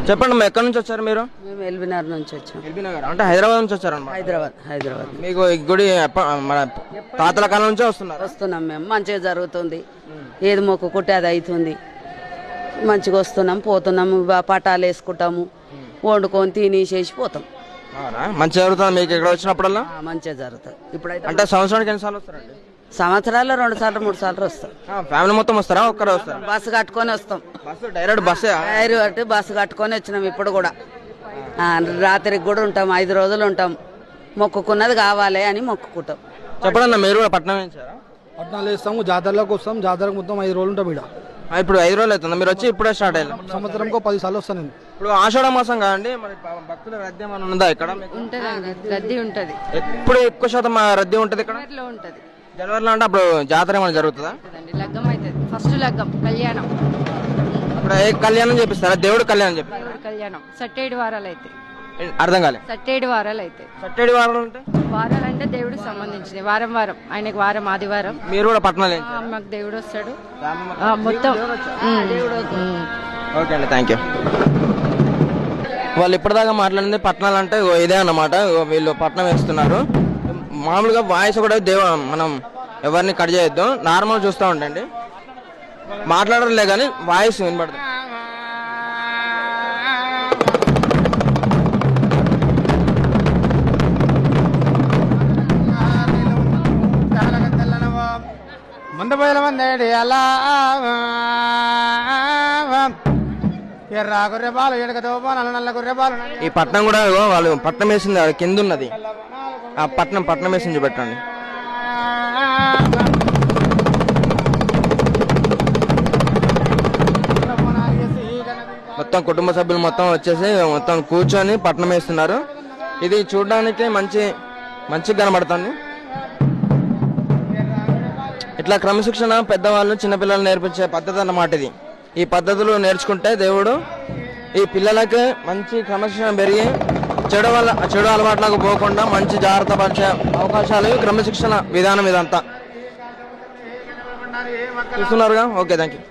చెప్పండి అమ్మా, ఎక్కడి నుంచి వచ్చారు మీరు? మేము ఎల్బీనగర్ నుంచి వచ్చాం. ఎల్బీనగర్ అంటే హైదరాబాద్ నుంచి వచ్చారన్నమాట. హైదరాబాద్ మీకు ఈ గుడి మన తాతల కాలం నుంచే వస్తున్నాం మేము. మంచిగా జరుగుతుంది, ఏది మొక్కుకుంటే అది అవుతుంది. మంచిగా వస్తున్నాం పోతున్నాము, పటాలు వేసుకుంటాము, వండుకొని తినేసేసి పోతాం. మంచిగా జరుగుతుంది మీకు ఇక్కడ వచ్చినప్పుడల్లా? మంచిగా జరుగుతుంది. ఇప్పుడైతే అంటే సంవత్సరానికి ఎన్నిసార్లు వస్తారండి? సంవత్సరాల్లో 2 సార్లు 3 సార్లు వస్తాం. ఫ్యామిలీ మొత్తం వస్తారా, ఒక్కరే వస్తారా? బస్సు కట్టుకొని వస్తాం. డైరెక్ట్ బస్సే? బస్సు కట్టుకొని వచ్చినాం. ఇప్పుడు కూడా రాత్రికి కూడా ఉంటాం, 5 రోజులు ఉంటాం. మొక్కుకున్నది కావాలి అని మొక్కుకుంటాం. చెప్పండి, మీరు కూడా పట్నం వేయించారా? పట్నాలు వేస్తాము, జాతరలోకి వస్తాం. జాతరకు మొత్తం 5 రోజులు ఉంటాం ఇక్కడ. ఇప్పుడు 5 రోజులు అవుతుంది మీరు వచ్చి? ఇప్పుడే స్టార్ట్ అయ్యారు? సంవత్సరంకో 10 సార్లు వస్తాను నేను. ఇప్పుడు ఆషాఢ మాసం కదండి, మరి భక్తుల రద్దీ ఏమైనా ఉందా ఇక్కడ? రద్దీ ఉంటది. ఎప్పుడు ఎక్కువ శాతం రద్దీ ఉంటది ఇక్కడ? జనవరిలో. అంటే అప్పుడు జాతర ఏమైనా జరుగుతుందా? లగ్గం అవుతుంది, ఫస్ట్ లగ్గం కళ్యాణం. ఇప్పుడు ఏ కళ్యాణం చేపిస్తారా? దేవుడు కళ్యాణం చెప్పిస్తారా? దేవుడు కళ్యాణం 7 వారాలు అయితే. అర్థం కాలే. 7 వారాలు అయితే. 7 వారాలు అంటే? వారాలు అంటే దేవుడికి సంబంధించింది. వారం ఆయనకి వారం ఆదివారం. మీరు కూడా పట్నాలు? మాకు దేవుడు వస్తాడు మొత్తం. ఓకే అండి, థ్యాంక్ యూ. వాళ్ళు ఇప్పటిదాకా మాట్లాడింది పట్నాలు అంటే ఇదే అన్నమాట. వీళ్ళు పట్నం వేస్తున్నారు. మామూలుగా వాయిస్ కూడా మనం ఎవరిని కట్ చేయొద్దు, నార్మల్ చూస్తూ ఉండండి. మాట్లాడలే కానీ వాయిస్ వినపడదు. మందపోయిల మందేడి అలా ఎర్ర గుర్రెపాలు ఎడకతో నల్ల గుర్రెపాలు. ఈ పట్నం కూడా వాళ్ళు పట్నం వేసింది కింద ఉన్నది. ఆ పట్నం వేసింది చూపెట్టండి. మొత్తం కుటుంబ సభ్యులు మొత్తం వచ్చేసి మొత్తం కూర్చొని పట్నం వేస్తున్నారు. ఇది చూడడానికి మంచిగా కనబడుతుంది. ఇట్లా క్రమశిక్షణ పెద్దవాళ్ళు చిన్నపిల్లలు నేర్పించే పద్ధతి అన్నమాట ఇది. ఈ పద్ధతులు నేర్చుకుంటే దేవుడు ఈ పిల్లలకి మంచి క్రమశిక్షణ పెరిగి చెడు అలవాట్లకు పోకుండా మంచి జాగ్రత్త పరిచే అవకాశాలు క్రమశిక్షణ విధానం ఇదంతా చూస్తున్నారుగా. Okay, thank you.